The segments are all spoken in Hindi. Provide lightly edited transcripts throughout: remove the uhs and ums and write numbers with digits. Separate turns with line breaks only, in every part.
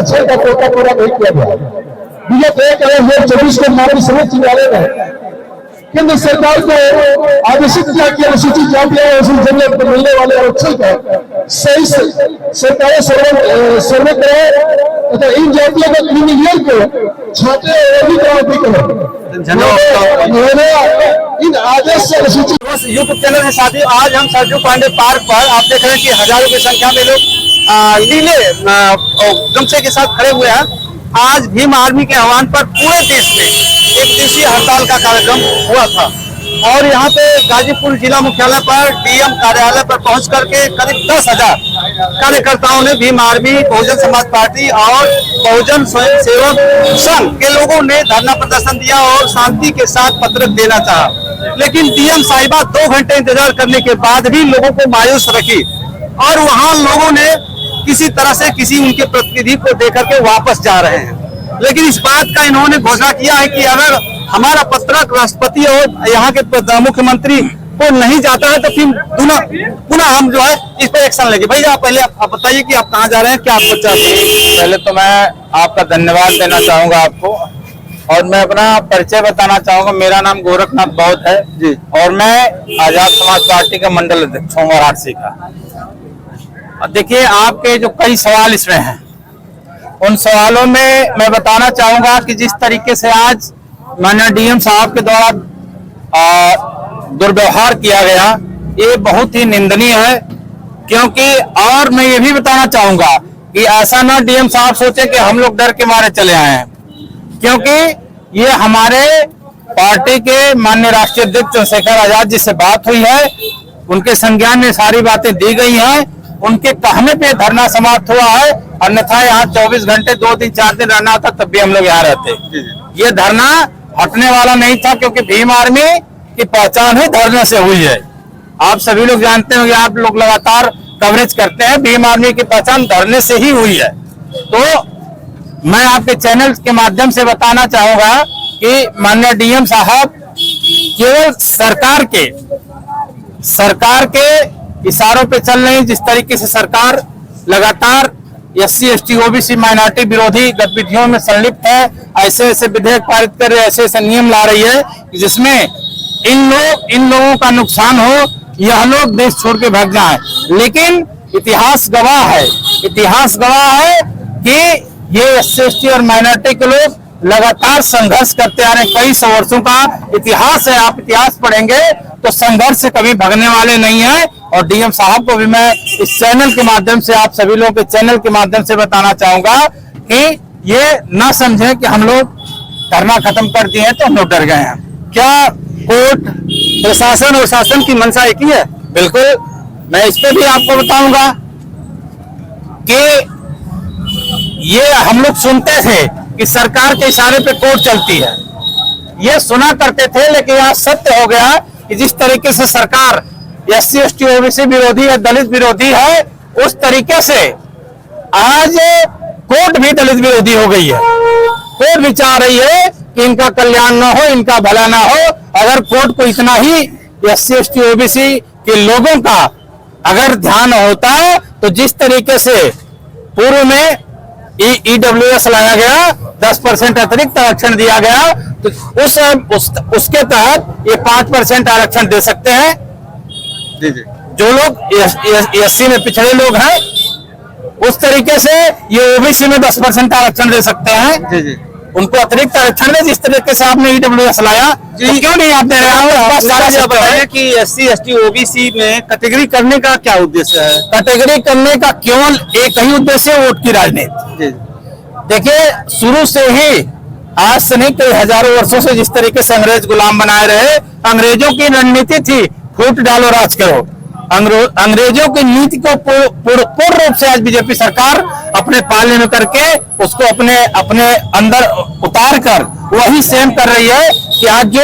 6 का कोटा पूरा नहीं किया गया। विगत 1,2024 को माननीय सर्वोच्च न्यायालय ने केंद्र सरकार को आदेशित किया कि अनुसूचित जाति और अनुसूचित जनजाति को मिलने वाले आरक्षण का सही सरकार सर्वे करे तथा इन जातियों को क्रिमिनल को छाटे और भी इन आदेश से अनुसूचित
यूट्यूब चैनल के साथ ही आज हम सरजू पांडे पार्क पर आप देख रहे हैं कि हजारों की संख्या में लोग नीले गमछे के साथ खड़े हुए हैं। आज भीम आर्मी के आह्वान पर पूरे देश में एक दिवसीय हड़ताल का कार्यक्रम हुआ था और यहाँ पे गाजीपुर जिला मुख्यालय पर डीएम कार्यालय पर पहुंच करके करीब 10,000 कार्यकर्ताओं ने भीम आर्मी, बहुजन समाज पार्टी और बहुजन स्वयं सेवक संघ के लोगों ने धरना प्रदर्शन दिया और शांति के साथ पत्रक देना चाहा, लेकिन डीएम साहिबा 2 घंटे इंतजार करने के बाद भी लोगों को मायूस रखी और वहां लोगों ने किसी तरह से किसी उनके प्रतिनिधि को देकर के वापस जा रहे हैं। लेकिन इस बात का इन्होंने घोषणा किया है कि अगर हमारा पत्रक राष्ट्रपति और यहाँ के मुख्यमंत्री को नहीं जाता है तो फिर पुनः हम जो है इस पर एक्शन लेंगे। भैया पहले आप बताइए कि आप कहाँ जा रहे हैं, क्या आपको चाहिए?
पहले तो मैं आपका धन्यवाद देना चाहूंगा आपको और मैं अपना परिचय बताना चाहूंगा। मेरा नाम गोरखनाथ बौद्ध है जी और मैं आजाद समाज पार्टी का मंडल अध्यक्ष हूँ वाराणसी का। देखिए आपके जो कई सवाल इसमें हैं, उन सवालों में मैं बताना चाहूंगा कि जिस तरीके से आज माननीय डीएम साहब के द्वारा दुर्व्यवहार किया गया, ये बहुत ही निंदनीय है। क्योंकि और मैं ये भी बताना चाहूंगा कि ऐसा ना डीएम साहब सोचे कि हम लोग डर के मारे चले आए हैं, क्योंकि ये हमारे पार्टी के माननीय राष्ट्रीय अध्यक्ष चंद्रशेखर आजाद जी से बात हुई है, उनके संज्ञान में सारी बातें दी गई हैं, उनके कहने पे धरना समाप्त हुआ है। अन्यथा यहाँ 24 घंटे 2 दिन 4 दिन रहना था तब भी हम लोग यहाँ रहते। ये धरना हटने वाला नहीं था क्योंकि भीम आर्मी की पहचान ही धरने से हुई है। आप सभी लोग जानते होंगे, आप लोग लगातार कवरेज करते हैं, भीम आर्मी की पहचान धरने से ही हुई है। तो मैं आपके चैनल के माध्यम से बताना चाहूंगा कि माननीय डीएम साहब केवल सरकार के इशारों पे चल रही। जिस तरीके से सरकार लगातार SC ST OBC माइनॉरिटी विरोधी गतिविधियों में संलिप्त है, ऐसे ऐसे विधेयक पारित कर रही है, ऐसे ऐसे नियम ला रही है जिसमें इन लोगों का नुकसान हो, यह लोग देश छोड़ के भाग जाए। लेकिन इतिहास गवाह है कि ये SC ST और माइनॉरिटी के लोग लगातार संघर्ष करते आ रहे हैं। कई सौ वर्षों का इतिहास है, आप इतिहास पढ़ेंगे तो संघर्ष से कभी भागने वाले नहीं है। और डीएम साहब को भी मैं इस चैनल के माध्यम से, आप सभी लोगों के चैनल के माध्यम से बताना चाहूंगा कि ये ना समझें कि हम लोग धरना खत्म कर दिए हैं तो हम लोग डर गए हैं। क्या कोर्ट, प्रशासन और शासन की मंशा एक ही है? बिल्कुल। मैं इस पे भी आपको बताऊंगा कि ये हम लोग सुनते थे कि सरकार के इशारे पे कोर्ट चलती है, ये सुना करते थे, लेकिन आज सत्य हो गया कि जिस तरीके से सरकार SC ST OBC विरोधी है, दलित विरोधी है, उस तरीके से आज कोर्ट भी दलित विरोधी हो गई है। कोर्ट भी चाह रही है कि इनका कल्याण ना हो, इनका भला ना हो। अगर कोर्ट को इतना ही SC ST OBC के लोगों का अगर ध्यान होता है तो जिस तरीके से पूर्व में EWS लाया गया, 10% अतिरिक्त आरक्षण दिया गया, तो उसके तहत ये 5% आरक्षण दे सकते हैं। जो लोग SC में पिछड़े लोग हैं, उस तरीके से ये OBC में 10% आरक्षण दे सकते हैं। उनको अतिरिक्त आरक्षण में जिस तरीके से आपने EWS लाया, तो क्यों नहीं आप दे रहे हैं? बताइए कि SC ST OBC में कैटेगरी करने का क्या उद्देश्य है? कैटेगरी करने का केवल एक ही उद्देश्य है, वोट की राजनीति। देखिए, शुरू से ही, आज से नहीं, कई हजारों वर्षों से जिस तरीके से अंग्रेज गुलाम बनाए रहे, अंग्रेजों की रणनीति थी फूट डालो राज करो। अंग्रेजों की नीति को पूर्ण रूप से आज बीजेपी सरकार अपने पाले में करके उसको अपने अंदर उतार कर वही सेम कर रही है कि आज जो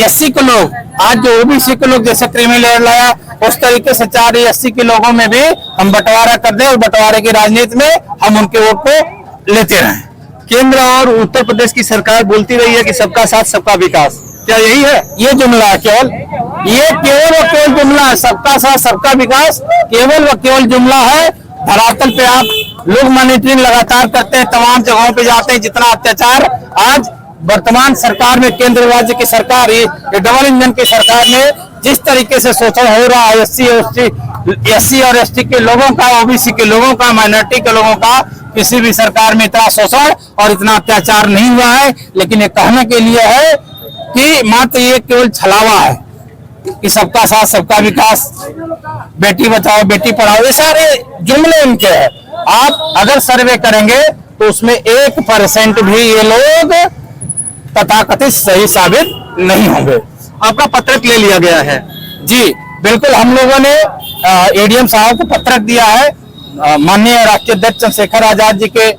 SC के लोग, आज जो OBC के लोग जैसे क्रिमिनल लाया, उस तरीके से 4 SC के लोगों में भी हम बंटवारा कर दें और बंटवारे की राजनीति में हम उनके वोट को लेते रहें। केंद्र और उत्तर प्रदेश की सरकार बोलती रही है कि सबका साथ सबका विकास, क्या यही है? ये जुमला है केवल, ये केवल और केवल जुमला है। सबका साथ सबका विकास केवल व केवल जुमला है। धरातल पे आप लोग मॉनिटरिंग लगातार करते हैं, तमाम जगहों पे जाते हैं। जितना अत्याचार आज वर्तमान सरकार में, केंद्र राज्य की सरकार, ये डबल इंजन की सरकार में जिस तरीके से शोषण हो रहा है एससी और एसटी के लोगों का, ओबीसी के लोगों का, माइनॉरिटी के लोगों का, किसी भी सरकार में इतना शोषण और इतना अत्याचार नहीं हुआ है। लेकिन ये कहने के लिए है कि मात्र ये केवल छलावा है कि सबका साथ सबका विकास, बेटी बचाओ बेटी पढ़ाओ, ये सारे जुमले इनके हैं। आप अगर सर्वे करेंगे तो उसमें 1% भी ये लोग तथाकथित सही साबित नहीं होंगे।
आपका पत्रक ले लिया गया है?
जी बिल्कुल, हम लोगों ने एडीएम साहब को पत्रक दिया है माननीय राष्ट्रीय अध्यक्ष चंद्रशेखर आजाद जी के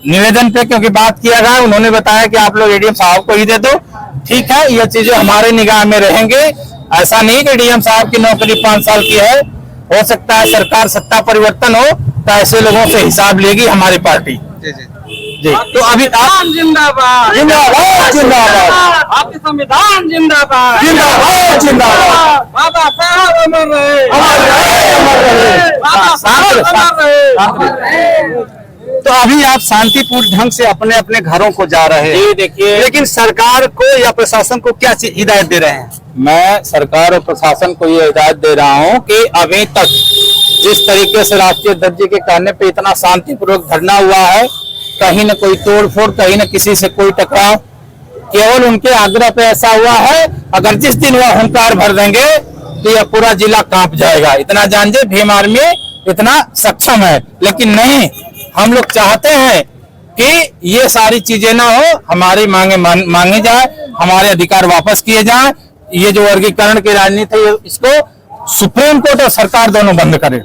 निवेदन पे, क्योंकि बात किया गया, उन्होंने बताया कि आप लोग एडीएम साहब को ही दे दो। ठीक है, ये चीजें हमारे निगाह में रहेंगे। ऐसा नहीं कि एडीएम साहब की नौकरी 5 साल की है, हो सकता है सरकार सत्ता परिवर्तन हो तो ऐसे लोगों से हिसाब लेगी हमारी पार्टी। जी
तो अभी आप
जिंदाबाद जिंदाबाद जिंदाबाद,
आपके संविधान जिंदाबाद
जिंदाबाद जिंदाबाद,
बाबा साहब अमर रहे, बाबा साहब अमर रहे। तो अभी आप शांतिपूर्ण ढंग से अपने अपने घरों को जा रहे हैं।
जी देखिए,
लेकिन सरकार को या प्रशासन को क्या हिदायत दे रहे हैं?
मैं सरकार और प्रशासन को ये हिदायत दे रहा हूं कि अभी तक जिस तरीके से राष्ट्रीय अध्यक्ष जी के कहने पे इतना शांतिपूर्वक धरना हुआ है, कहीं न कोई तोड़फोड़, कहीं न किसी से कोई टकराव, केवल उनके आग्रह पे ऐसा हुआ है। अगर जिस दिन वह हुंकार भर देंगे तो यह पूरा जिला कांप जाएगा। इतना जानिए भीम आर्मी इतना सक्षम है। लेकिन नहीं, हम लोग चाहते हैं कि ये सारी चीजें ना हो, हमारी मांगे मांगी जाए, हमारे अधिकार वापस किए जाए। ये जो वर्गीकरण की राजनीति है, इसको सुप्रीम कोर्ट और सरकार दोनों बंद करे।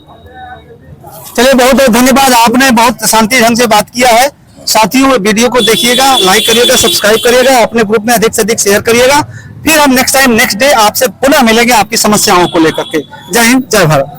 चलिए, बहुत बहुत धन्यवाद, आपने बहुत शांति ढंग से बात किया है। साथियों, वीडियो को देखिएगा, लाइक करिएगा, सब्सक्राइब करिएगा, अपने ग्रुप में अधिक से अधिक शेयर करिएगा। फिर हम नेक्स्ट डे आपसे पुनः मिलेंगे आपकी समस्याओं को लेकर के। जय हिंद, जय भारत।